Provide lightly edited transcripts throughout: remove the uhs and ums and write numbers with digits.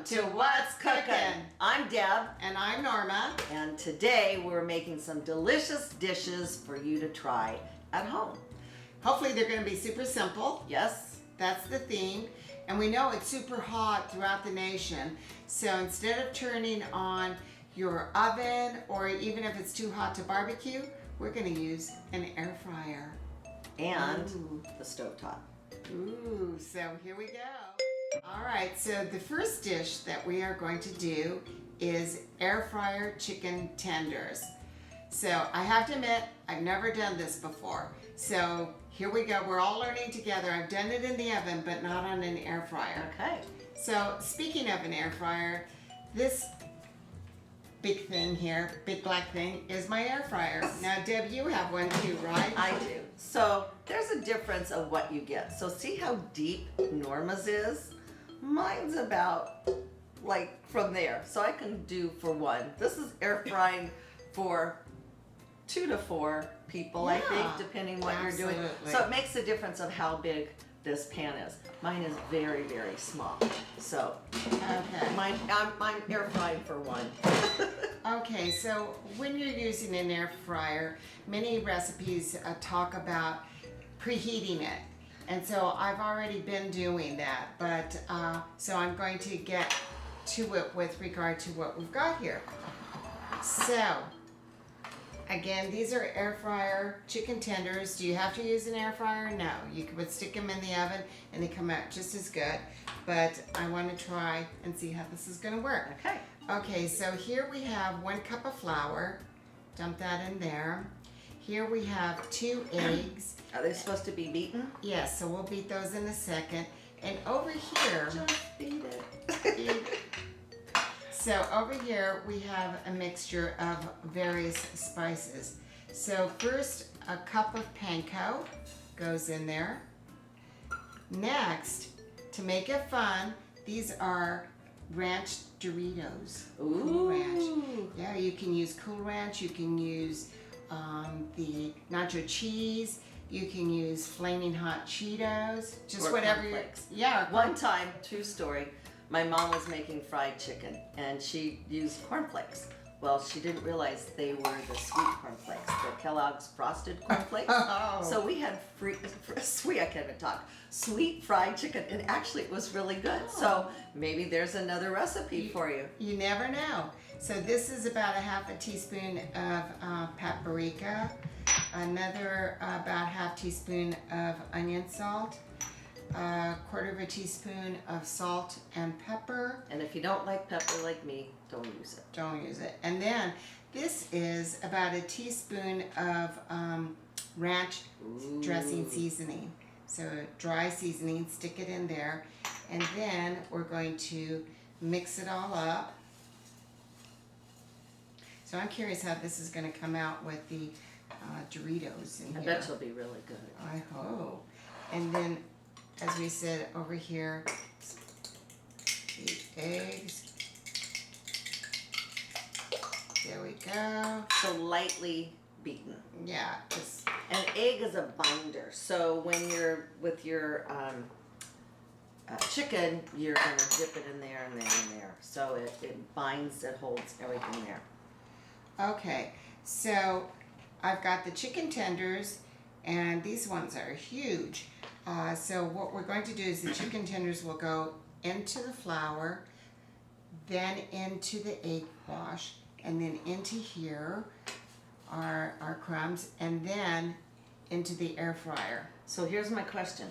to What's Cookin'. I'm Deb, And I'm Norma. and today we're making some delicious dishes for you to try at home. Hopefully they're going to be super simple. Yes? That's the theme. And we know it's super hot throughout the nation. So instead of turning on your oven, or even if it's too hot to barbecue, we're going to use an air fryer. And Ooh. the stovetop. Ooh, so here we go. All right, so the first dish that we are going to do is air fryer chicken tenders. So I have to admit, I've never done this before. So here we go, we're all learning together. I've done it in the oven, but not on an air fryer. Okay. So speaking of an air fryer, this big thing here, big black thing, is my air fryer. Now Deb, you have one too, right? I do. So there's a difference of what you get. So see how deep Norma's is? Mine's about like from there. So I can do for one. This is air frying for 2 to 4 people, I think, depending what you're doing. So it makes a difference of how big this pan is. Mine is very, very small. So Okay. I'm air frying for one. Okay, so when you're using an air fryer, many recipes talk about preheating it. And so I've already been doing that, but so I'm going to get to it with regard to what we've got here. So, again, these are air fryer chicken tenders. Do you have to use an air fryer? No. You could stick them in the oven and they come out just as good. But I want to try and see how this is going to work. Okay. Okay, so here we have 1 cup of flour. Dump that in there. Here we have 2 eggs. Are they supposed to be beaten? Yes, so we'll beat those in a second. And over here, Just beat it. so over here we have a mixture of various spices. So first, a cup of panko goes in there. Next, to make it fun, these are ranch Doritos. Cool Ranch. Yeah, you can use Cool Ranch. You can use the nacho cheese. You can use flaming hot Cheetos. Just Or whatever. cornflakes. Yeah. One time, true story, my mom was making fried chicken and she used cornflakes. Well, she didn't realize they were the sweet cornflakes, the Kellogg's frosted cornflakes. Oh. So we had I can't even talk, sweet fried chicken, and actually it was really good. So maybe there's another recipe for you. You never know. So this is about a half a teaspoon of paprika, another about half teaspoon of onion salt, a quarter of a teaspoon of salt and pepper. And if you don't like pepper like me, don't use it. Don't use it. And then this is about a teaspoon of ranch dressing seasoning. So dry seasoning, stick it in there. And then we're going to mix it all up. So I'm curious how this is going to come out with the Doritos in here. I bet you'll be really good. I hope. And then, as we said over here, the eggs. There we go. So lightly beaten. Yeah, just An egg is a binder, so when you're with your chicken, you're gonna dip it in there and there and there. So it binds, it holds everything there. okay. So I've got the chicken tenders, and these ones are huge. So what we're going to do is the chicken tenders will go into the flour, then into the egg wash, and then into here are our crumbs, and then into the air fryer. So here's my question.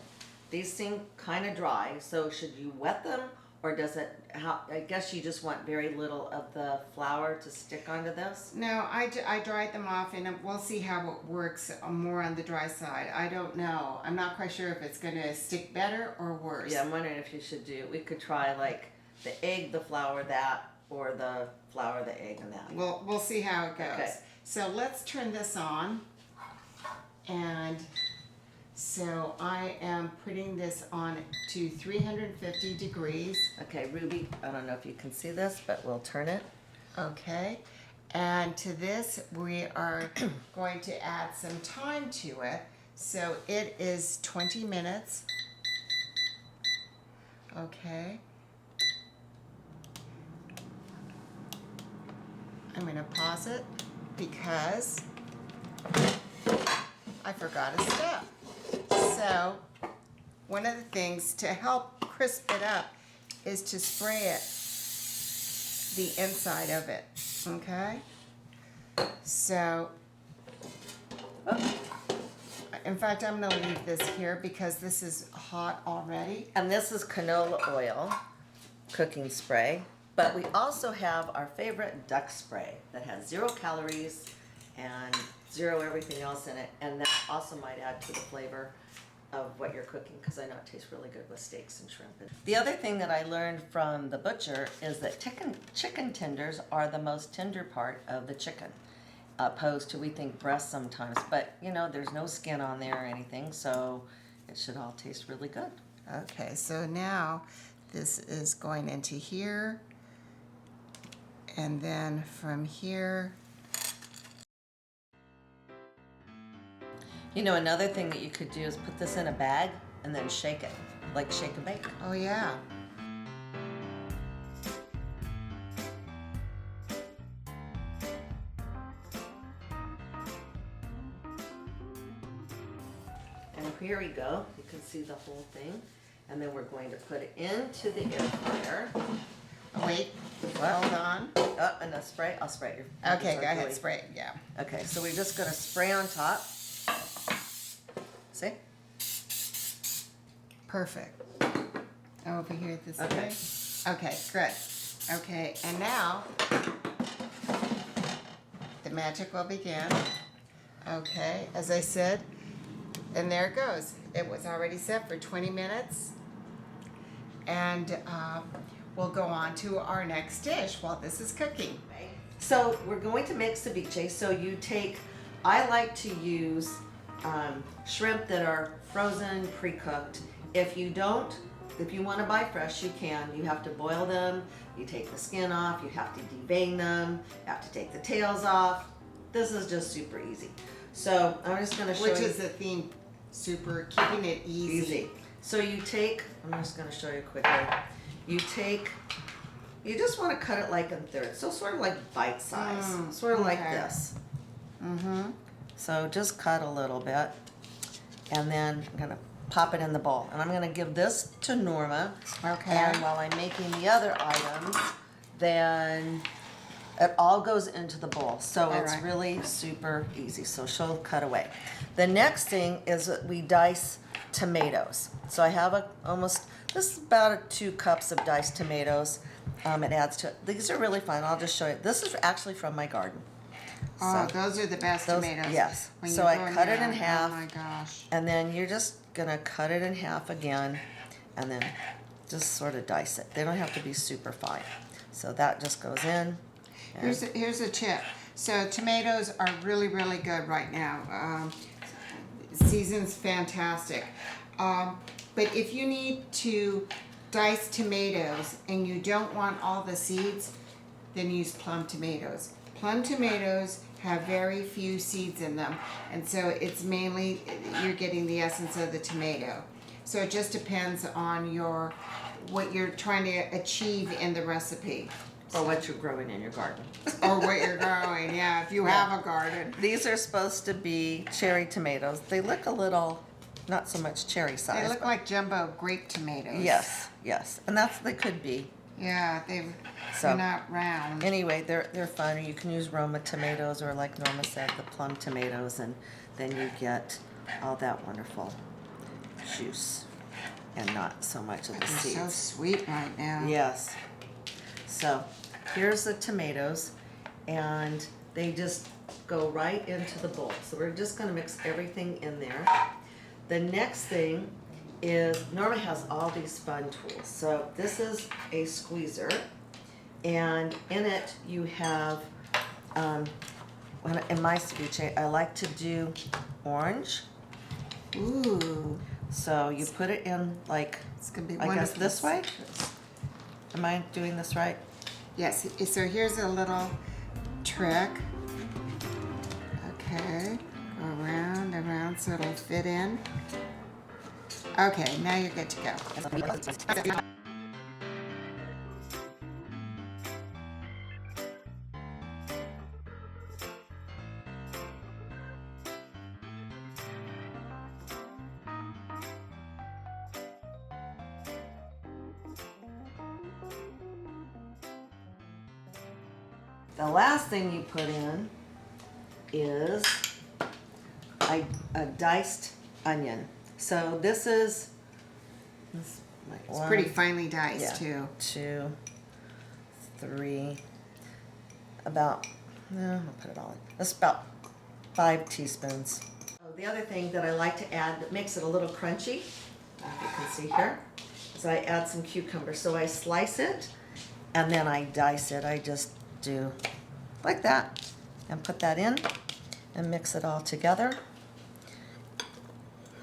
These seem kind of dry, so should you wet them, or does it, I guess you just want very little of the flour to stick onto this? No, I dried them off, and we'll see how it works more on the dry side. I don't know. I'm not quite sure if it's going to stick better or worse. Yeah, I'm wondering if you should we could try like the egg, the flour, that, or the flour, the egg, and that. We'll see how it goes. Okay. So let's turn this on. And so I am putting this on to 350 degrees. Okay, Ruby, I don't know if you can see this, but we'll turn it. Okay. And to this, we are going to add some time to it. So it is 20 minutes. Okay. I'm going to pause it because I forgot a step. So one of the things to help crisp it up is to spray it, the inside of it, okay? So, in fact, I'm gonna leave this here because this is hot already. And this is canola oil cooking spray. But we also have our favorite duck spray that has 0 calories and 0 everything else in it. And that also might add to the flavor of what you're cooking, because I know it tastes really good with steaks and shrimp. The other thing that I learned from the butcher is that chicken tenders are the most tender part of the chicken, opposed to, we think, breast sometimes. But, you know, there's no skin on there or anything, so it should all taste really good. Okay, so now this is going into here. And then from here. You know, another thing that you could do is put this in a bag and then shake it, like shake and bake. Oh yeah. And here we go. You can see the whole thing. And then we're going to put it into the air fryer. Wait, hold on. Oh, and a spray. I'll spray your. Okay, go ahead, spray it, yeah. Okay, so we're just gonna spray on top. See? Perfect. Over here this Okay. way. Okay, good. Okay, and now the magic will begin. Okay, as I said, and there it goes. It was already set for 20 minutes. And we'll go on to our next dish while this is cooking. So we're going to make ceviche. So you take, I like to use shrimp that are frozen, pre-cooked. If you don't, if you want to buy fresh, you can. You have to boil them. You take the skin off. You have to devein them. You have to take the tails off. This is just super easy. So I'm just going to show you. Which is the theme, super, keeping it easy. So you take, I'm just going to show you quickly. You just want to cut it like in thirds. So sort of like bite size. Sort of like this. Mm-hmm. So just cut a little bit. And then I'm going to pop it in the bowl. And I'm going to give this to Norma. Okay. And while I'm making the other items, then it all goes into the bowl. So it's right. really super easy. So she'll cut away. The next thing is that we dice tomatoes. So I have this is about 2 cups of diced tomatoes. It adds to it. These are really fun. I'll just show you. This is actually from my garden. Oh, those are the best tomatoes. Yes. When So you I go cut it there. in half. Oh my gosh. And then you're just gonna cut it in half again, and then just sort of dice it. They don't have to be super fine. So that just goes in. Here's a tip. So tomatoes are really, really good right now. Season's fantastic. But if you need to dice tomatoes and you don't want all the seeds, then use plum tomatoes. Plum tomatoes have very few seeds in them, and so it's mainly, you're getting the essence of the tomato. So it just depends on what you're trying to achieve in the recipe. Or what you're growing in your garden. Or what you're growing, yeah, if you have a garden. These are supposed to be cherry tomatoes. They look a little, not so much cherry size. They look like jumbo grape tomatoes. Yes, yes. And they could be. Yeah, they're not round. Anyway, they're fun. You can use Roma tomatoes, or like Norma said, the plum tomatoes, and then you get all that wonderful juice and not so much of the They're seeds. so sweet right now. Yes. So here's the tomatoes, and they just go right into the bowl. So we're just going to mix everything in there. The next thing is, Norma has all these fun tools. So this is a squeezer, and in it you have, in my ceviche, I like to do orange. Ooh. So you put it in like, It's going to be I guess wonderful. this way? Am I doing this right? Yes, so here's a little trick. Okay, go around so it'll fit in. Okay, now you're good to go. the last thing you put in is a diced onion. So this is like It's pretty finely diced too. 2, 3, about, no, I'll put it all in. That's about 5 teaspoons. The other thing that I like to add that makes it a little crunchy, if you can see here, is I add some cucumber. So I slice it and then I dice it. I just do like that and put that in and mix it all together.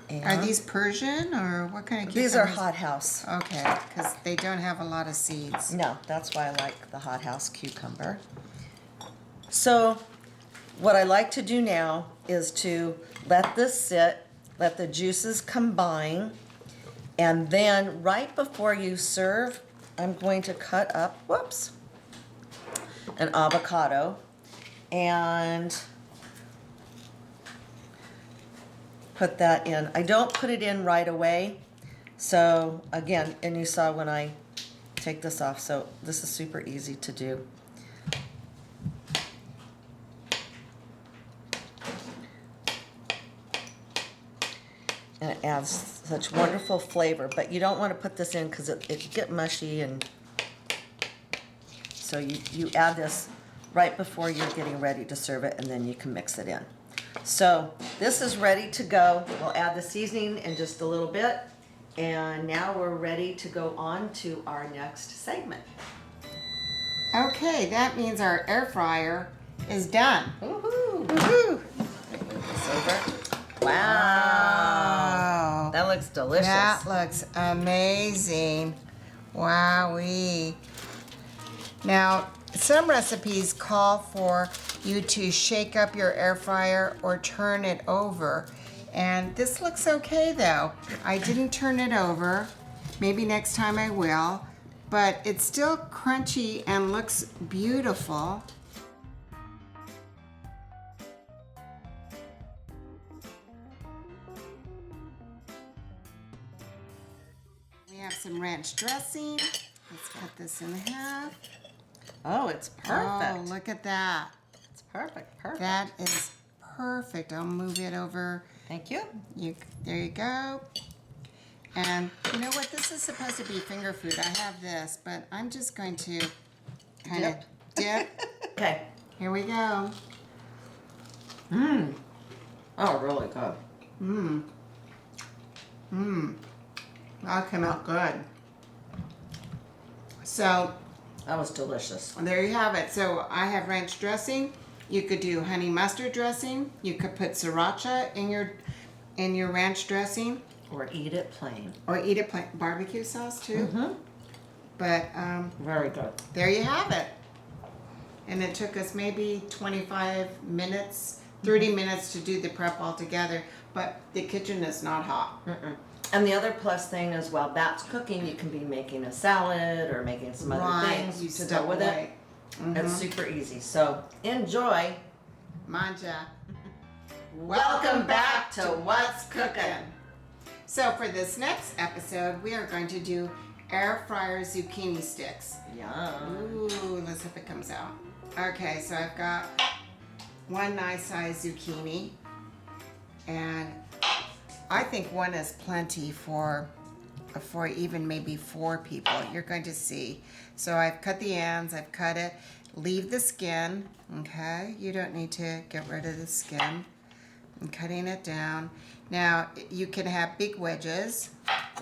And Are these Persian or what kind of cucumbers? these are hothouse. Okay, because they don't have a lot of seeds. No, that's why I like the hothouse cucumber. So what I like to do now is to let this sit, let the juices combine, and then right before you serve, I'm going to cut up, an avocado and put that in. I don't put it in right away. So again, and you saw when I take this off, so this is super easy to do. And it adds such wonderful flavor, but you don't want to put this in because it get mushy, and so you add this right before you're getting ready to serve it, and then you can mix it in. So this is ready to go. We'll add the seasoning in just a little bit, and now we're ready to go on to our next segment. Okay, that means our air fryer is done. Woohoo! Woohoo! Move this over. Wow. That looks delicious. That looks amazing. Wowee. Now, some recipes call for you to shake up your air fryer or turn it over. And this looks okay though. I didn't turn it over. Maybe next time I will. But it's still crunchy and looks beautiful. We have some ranch dressing. Let's cut this in half. Oh, it's perfect. Oh, look at that. It's perfect. Perfect. That is perfect. I'll move it over. Thank you. There you go. And you know what? This is supposed to be finger food. I have this, but I'm just going to kind of dip. Okay. Here we go. Mmm. Oh, really good. Mmm. Mmm. That came out good. So That was delicious. there you have it. So I have ranch dressing. You could do honey mustard dressing. You could put sriracha in your ranch dressing. Or eat it plain. Or eat it plain. Barbecue sauce too. Mm-hmm. But Very good. there you have it. And it took us maybe 25 minutes, 30 minutes to do the prep all together. But the kitchen is not hot. Mm-mm. And the other plus thing is, while that's cooking, you can be making a salad or making some other things You to step go with away. it. It's super easy. So enjoy. Manja. Welcome back to What's Cookin'. So for this next episode, we are going to do air fryer zucchini sticks. Yum. Ooh, let's hope it comes out. Okay, so I've got one nice size zucchini, and I think one is plenty for even maybe 4 people. You're going to see. So I've cut the ends, I've cut it. Leave the skin, okay? You don't need to get rid of the skin. I'm cutting it down. Now, you can have big wedges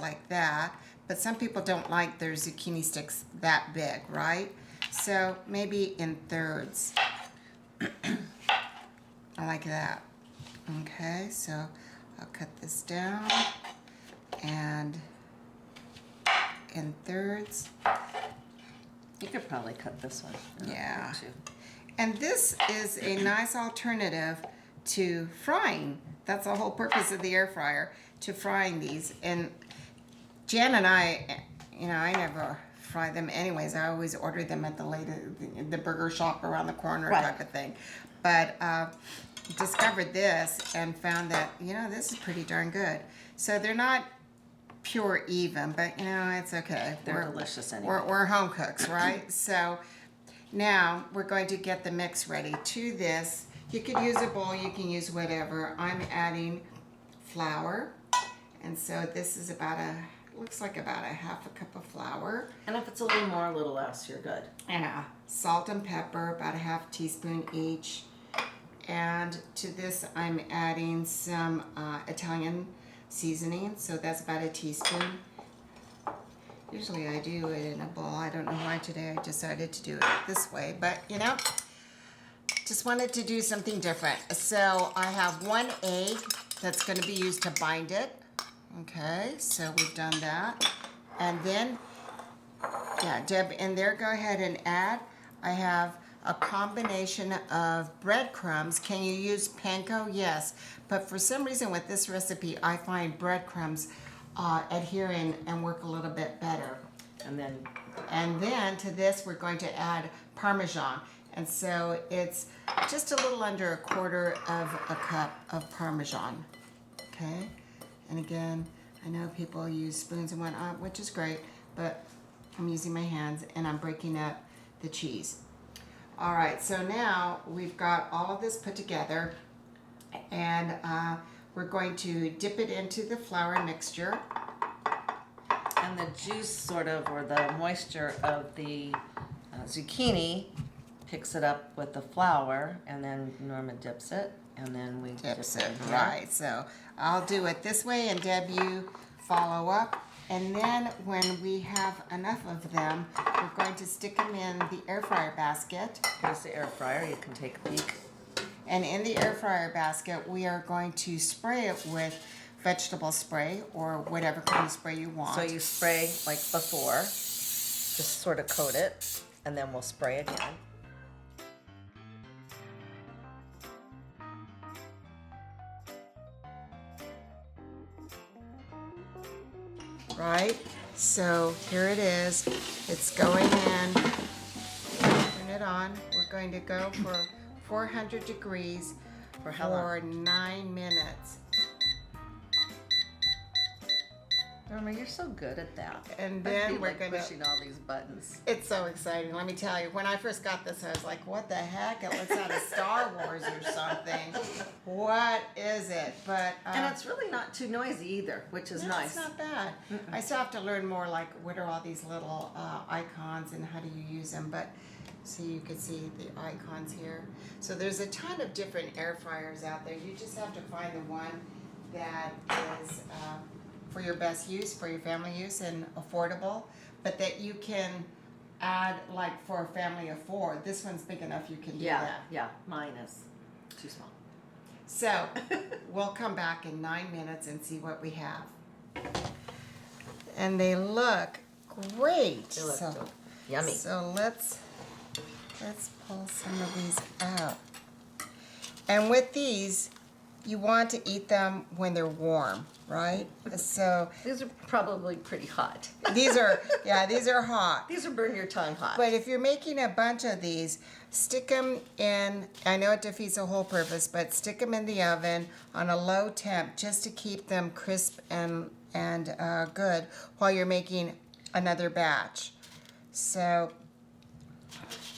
like that, but some people don't like their zucchini sticks that big, right? So maybe in thirds. I like that. Okay, so I'll cut this down and in thirds. You could probably cut this one. Yeah. Too. And this is a nice alternative to frying. That's the whole purpose of the air fryer, to frying these. And Jan and I, I never fry them anyways. I always order them at the burger shop around the corner type of thing. But discovered this and found that, this is pretty darn good. So they're not pure even, but it's okay. They're delicious anyway. We're home cooks, right? So Now we're going to get the mix ready. To this, you could use a bowl, you can use whatever. I'm adding flour, and so this is looks like about a half a cup of flour. And if it's a little more, a little less, you're good. Yeah, salt and pepper, about a half teaspoon each. And to this, I'm adding some Italian seasoning, so that's about a teaspoon. Usually I do it in a bowl. I don't know why today I decided to do it this way, but you know, just wanted to do something different. So I have 1 egg that's going to be used to bind it. Okay, so we've done that. And then, yeah, Deb, in there, go ahead and add. I have a combination of breadcrumbs. Can you use panko? Yes. But for some reason with this recipe, I find breadcrumbs adhere and work a little bit better. And then to this, we're going to add Parmesan. And so it's just a little under 1/4 of a cup of Parmesan. Okay? And again, I know people use spoons and whatnot, which is great, but I'm using my hands and I'm breaking up the cheese. All right, so now we've got all of this put together, and we're going to dip it into the flour mixture. And the juice sort of, or the moisture of the zucchini picks it up with the flour, and then Norma dips it, and then we dip it in here. Right, so I'll do it this way, and Deb, you follow up. And then when we have enough of them, we're going to stick them in the air fryer basket. Here's the air fryer, you can take a peek. And in the air fryer basket, we are going to spray it with vegetable spray or whatever kind of spray you want. So you spray like before, just sort of coat it, and then we'll spray again. Right? So here it is. It's going in. Turn it on. We're going to go for 400 degrees For how long? for 9 minutes. Norma, you're so good at that. And I then feel we're like gonna. pushing all these buttons. It's so exciting. Let me tell you, when I first got this, I was like, what the heck? It looks out of Star Wars or something. What is it? But And it's really not too noisy either, which is no, nice. it's not bad. I still have to learn more, like, what are all these little icons and how do you use them? But so you can see the icons here. So there's a ton of different air fryers out there. You just have to find the one that is for your best use, for your family use, and affordable, but that you can add, like, for a family of 4. This one's big enough you can do that. Yeah, mine is too small. So we'll come back in 9 minutes and see what we have. And they look great. They look so, so yummy. So let's pull some of these out. And with these, you want to eat them when they're warm, right? So These are probably pretty hot. these are hot. These are burn your tongue hot. But if you're making a bunch of these, stick them in, I know it defeats the whole purpose, but stick them in the oven on a low temp just to keep them crisp and good while you're making another batch. So,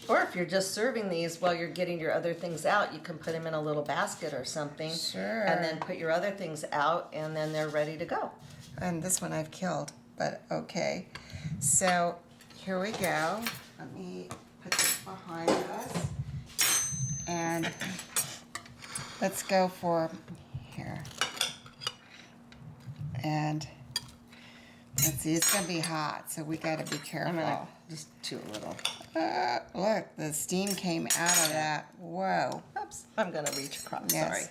Or if you're just serving these while you're getting your other things out, you can put them in a little basket or something. Sure. And then put your other things out, and then they're ready to go. and this one I've killed, but okay. So here we go. Let me put this behind us. And let's go for here. And let's see, it's gonna be hot, so we gotta be careful. I'm gonna just chew a little. Look, the steam came out of that. Whoa. Oops, I'm gonna reach across, Yes.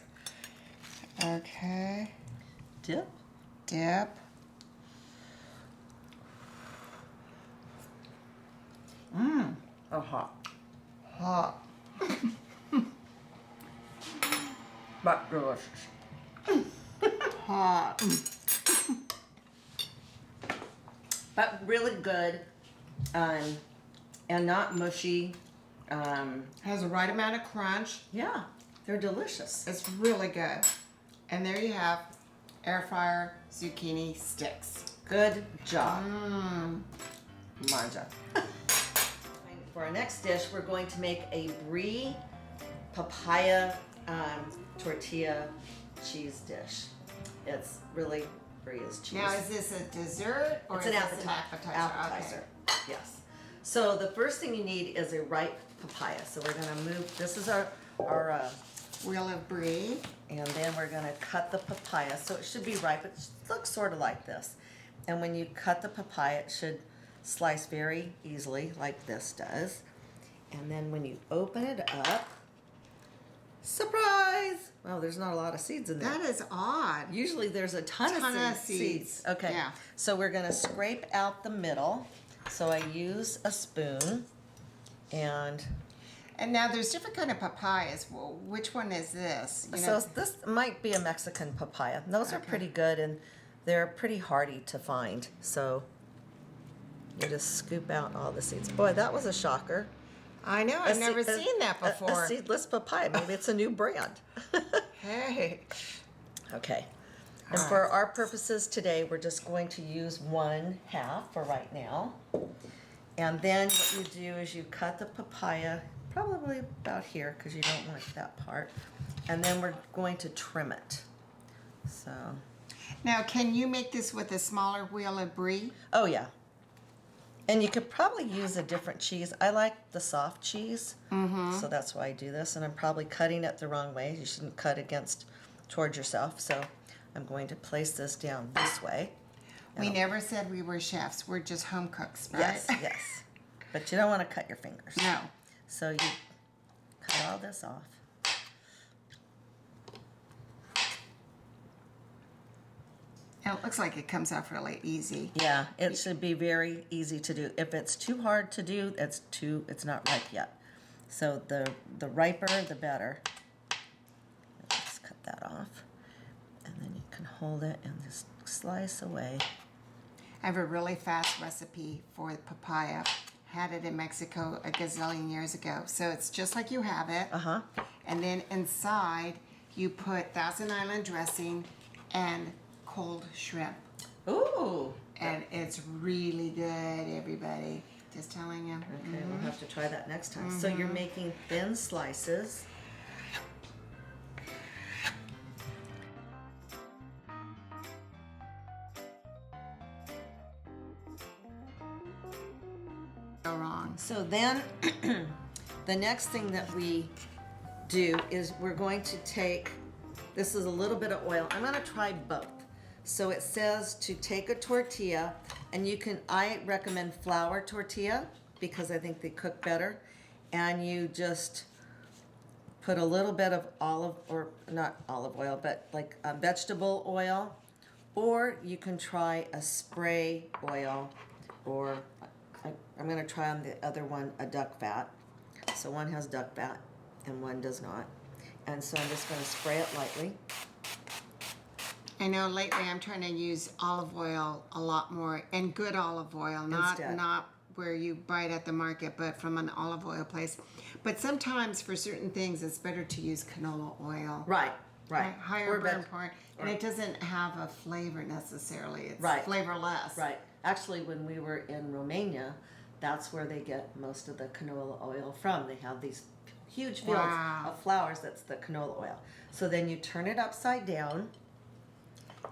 sorry. Okay. Dip. Dip. Oh, hot. Hot. But delicious. Hot. But really good, and not mushy. Has the right amount of crunch. Yeah, they're delicious. It's really good. And there you have air fryer zucchini sticks. Good job, Mmm. Manja. For for our next dish, we're going to make a brie papaya tortilla cheese dish. It's really brie is cheese. Now, is this a dessert or It's is an this appetizer. appetizer? Yes. So the first thing you need is a ripe papaya. So we're gonna move. This is our Wheel of brie. and then we're gonna cut the papaya. So it should be ripe. It looks sort of like this. And when you cut the papaya, it should slice very easily, like this does. And then when you open it up, surprise! Well, there's not a lot of seeds in there. That is odd. Usually there's a ton of seeds. Okay. Yeah. So we're gonna scrape out the middle. So I use a spoon and And now there's different kind of papayas. Well, which one is this? You so know, this might be a Mexican papaya. Those are Okay. pretty good and they're pretty hardy to find. So you just scoop out all the seeds. Boy, that was a shocker. I know. I've never seen that before. A seedless papaya. Maybe it's a new brand. Hey. Okay. And All for right. our purposes today, we're just going to use 1/2 for right now. And then what you do is you cut the papaya probably about here because you don't want that part. And then we're going to trim it. So, Now, can you make this with a smaller wheel of brie? oh yeah. And you could probably use a different cheese. I like the soft cheese, so that's why I do this. And I'm probably cutting it the wrong way. You shouldn't cut towards yourself. So I'm going to place this down this way. We never said we were chefs. We're just home cooks, right? Yes, yes. But you don't want to cut your fingers. No. So you cut all this off. And it looks like it comes off really easy. Yeah, it should be very easy to do. If it's too hard to do, it's not ripe yet. So the riper, the better. Let's cut that off. And then you can hold it and just slice away. I have a really fast recipe for papaya. Had it in Mexico a gazillion years ago. So it's just like you have it. Uh-huh. And then inside, you put Thousand Island dressing and cold shrimp. Ooh. And it's really good, everybody. Just telling you. Okay, we'll have to try that next time. So you're making thin slices. Go wrong. So then the next thing that we do is we're going to take, this is a little bit of oil. I'm going to try both. So it says to take a tortilla, and I recommend flour tortilla because I think they cook better. And you just put a little bit of not olive oil, but like vegetable oil. Or you can try a spray oil, or I'm going to try on the other one a duck fat. So one has duck fat and one does not. And so I'm just going to spray it lightly. I know lately I'm trying to use olive oil a lot more, and good olive oil, Instead. not where you buy it at the market, but from an olive oil place. But sometimes for certain things, it's better to use canola oil. Right. Higher Or burn veg- point, and it doesn't have a flavor necessarily. It's Right. flavorless. Right. Actually, when we were in Romania, that's where they get most of the canola oil from. They have these huge fields Wow. of flowers. That's the canola oil. So then you turn it upside down,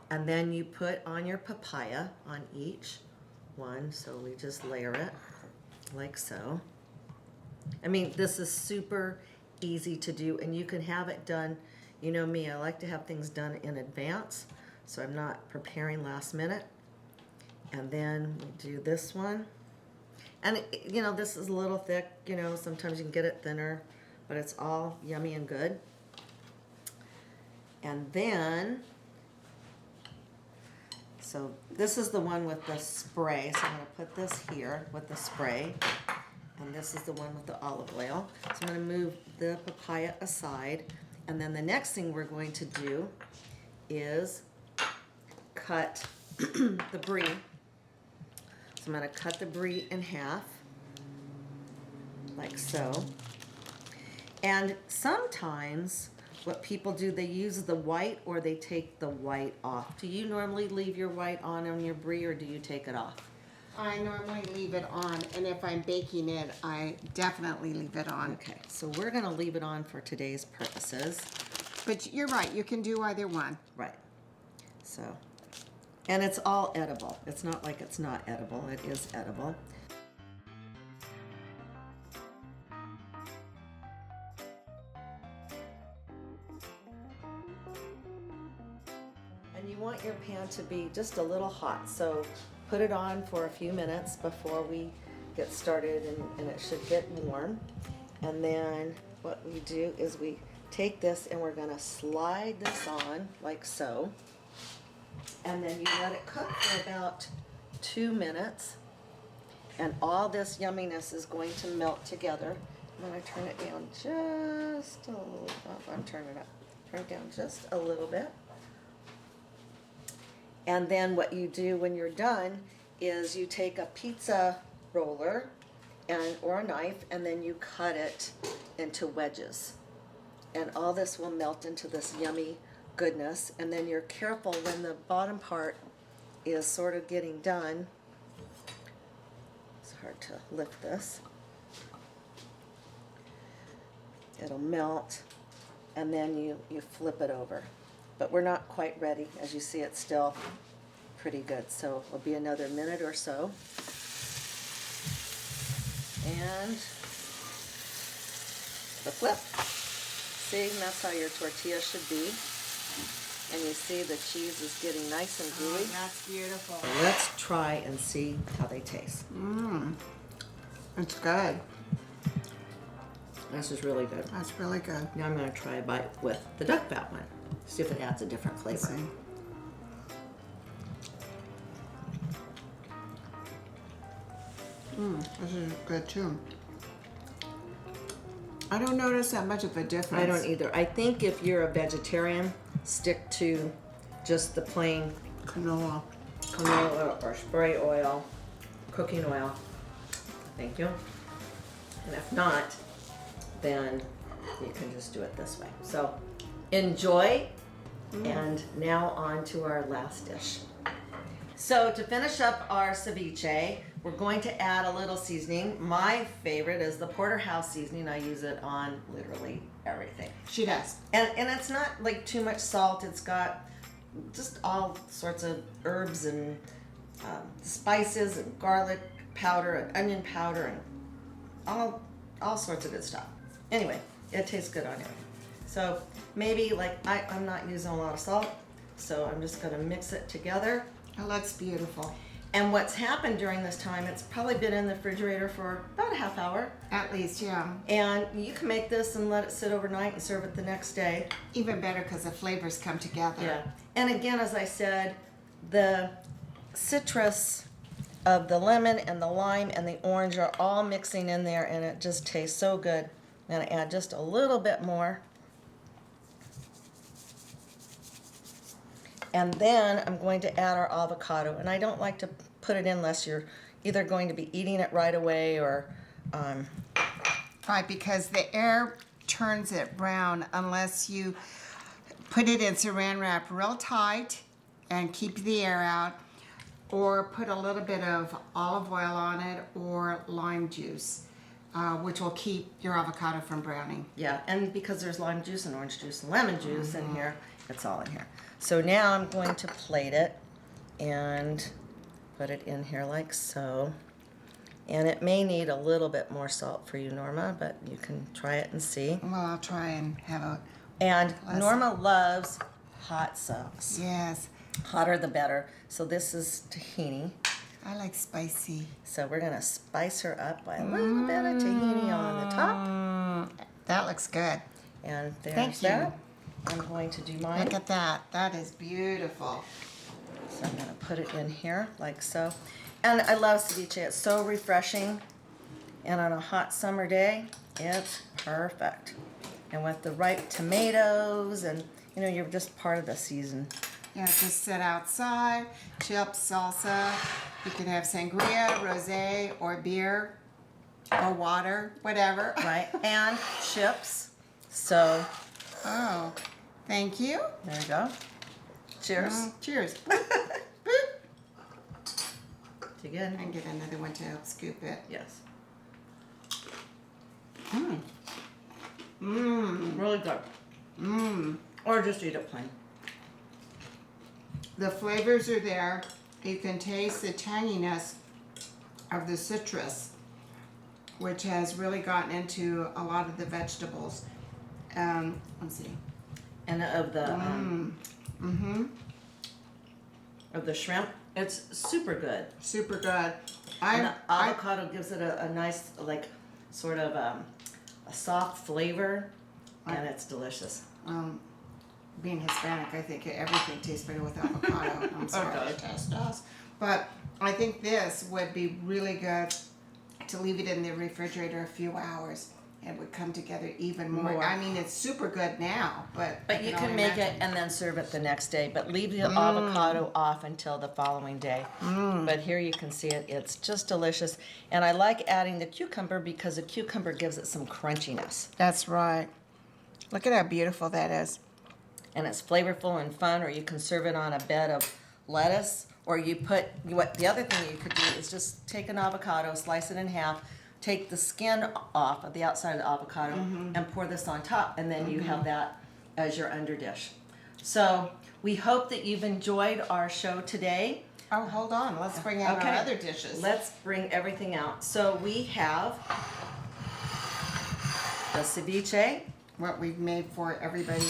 and then you put on your papaya on each one. So we just layer it like so. I mean, this is super easy to do, and you can have it done. You know me, I like to have things done in advance, so I'm not preparing last minute. And then we do this one. And, this is a little thick, sometimes you can get it thinner, but it's all yummy and good. And then, so this is the one with the spray, so I'm going to put this here with the spray. And this is the one with the olive oil. So I'm going to move the papaya aside. And then the next thing we're going to do is cut the brie. So I'm going to cut the brie in half, like so. And sometimes what people do, they use the white or they take the white off. Do you normally leave your white on your brie, or do you take it off? I normally leave it on, and if I'm baking it, I definitely leave it on. Okay, so we're gonna leave it on for today's purposes. But you're right, you can do either one. Right. So, and it's all edible. It's not like it's not edible. It is edible. And you want your pan to be just a little hot. So put it on for a few minutes before we get started, and it should get warm. And then what we do is we take this and we're gonna slide this on like so. And then you let it cook for about 2 minutes. And all this yumminess is going to melt together. I'm gonna turn it down just a little, I'm turning it up. Turn it down just a little bit. And then what you do when you're done is you take a pizza roller or a knife, and then you cut it into wedges. And all this will melt into this yummy goodness. And then you're careful when the bottom part is sort of getting done. It's hard to lift this. It'll melt, and then you flip it over. But we're not quite ready. As you see, it's still pretty good. So it'll be another minute or so. And the flip. See, and that's how your tortilla should be. And you see the cheese is getting nice and gooey. Oh, that's beautiful. Let's try and see how they taste. It's good. This is really good. That's really good. Now I'm going to try a bite with the duck fat one. See if it adds a different Let's flavor. see. This is good too. I don't notice that much of a difference. I don't either. I think if you're a vegetarian, stick to just the plain Canola. canola or spray oil, cooking oil. Thank you. And if not, then you can just do it this way. So enjoy. And now on to our last dish. So to finish up our ceviche, we're going to add a little seasoning. My favorite is the porterhouse seasoning. I use it on literally everything. She does. And it's not like too much salt. It's got just all sorts of herbs and spices and garlic powder and onion powder and all sorts of good stuff. Anyway, it tastes good on it. So maybe like I'm not using a lot of salt, so I'm just gonna mix it together. Oh, that's beautiful. And what's happened during this time, it's probably been in the refrigerator for about a half hour. At least, yeah. And you can make this and let it sit overnight and serve it the next day. Even better because the flavors come together. Yeah. And again, as I said, the citrus of the lemon and the lime and the orange are all mixing in there, and it just tastes so good. I'm gonna add just a little bit more. And then I'm going to add our avocado. And I don't like to put it in unless you're either going to be eating it right away or... Right, because the air turns it brown unless you put it in saran wrap real tight and keep the air out, or put a little bit of olive oil on it or lime juice, which will keep your avocado from browning. Yeah, and because there's lime juice and orange juice and lemon juice in here, it's all in here. So now I'm going to plate it and put it in here like so. And it may need a little bit more salt for you, Norma, but you can try it and see. Well, I'll try and have a... And Norma loves hot sauce. Yes, Hotter the better. So this is tahini. I like spicy. So we're going to spice her up by a little bit of tahini on the top. That looks good. And there's Thank you. that. I'm going to do mine. Look at that. That is beautiful. So I'm going to put it in here like so. And I love ceviche. It's so refreshing. And on a hot summer day, it's perfect. And with the ripe tomatoes, and you know, you're just part of the season. Yeah, just sit outside, chips, salsa. You can have sangria, rosé, or beer, or water, whatever. Right? And chips. So Oh, thank you. there you go. Cheers. Cheers. Dig in. And get another one to help scoop it. Yes. Mmm. Mmm. Really good. Mmm. Or just eat it plain. The flavors are there. You can taste the tanginess of the citrus, which has really gotten into a lot of the vegetables. Let's see. And of the Mm-hmm. of the shrimp, it's super good. Super good. And the avocado gives it a nice, like, sort of a soft flavor, and it's delicious. Being Hispanic, I think everything tastes better with avocado. I'm sorry, Okay. it just does. But I think this would be really good to leave it in the refrigerator a few hours. It would come together even more. I mean, it's super good now, but You can make it and then serve it the next day, but leave the avocado off until the following day. But here you can see it. It's just delicious. And I like adding the cucumber because the cucumber gives it some crunchiness. That's right. Look at how beautiful that is. And it's flavorful and fun, or you can serve it on a bed of lettuce, or you put, the other thing you could do is just take an avocado, slice it in half, take the skin off of the outside of the avocado, and pour this on top, and then you have that as your underdish. So we hope that you've enjoyed our show today. Oh, hold on. Let's bring out our other dishes. Let's bring everything out. So we have the ceviche. What we've made for everybody.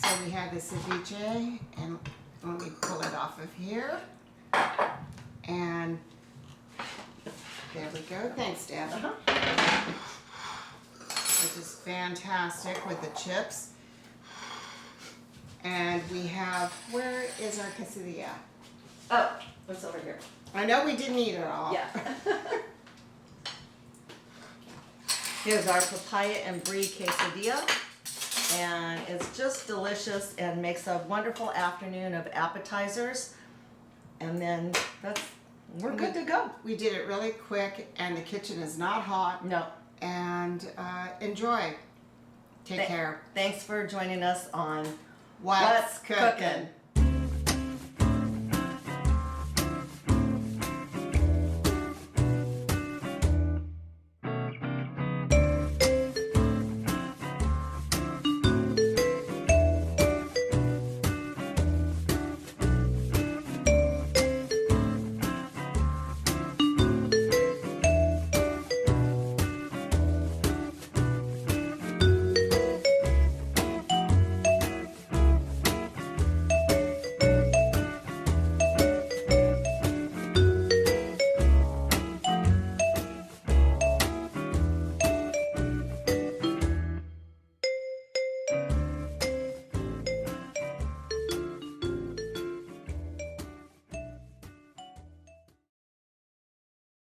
So we have the ceviche, and let me pull it off of here. And there we go. Thanks, Deb. Which is fantastic with the chips. And we have, where is our quesadilla? Oh, what's over here? I know we didn't eat it all. Yeah. Here's our papaya and brie quesadilla. And it's just delicious and makes a wonderful afternoon of appetizers. And then we're good to go. We did it really quick, and the kitchen is not hot. No. And enjoy. Take care. Thanks for joining us on What's Cookin'?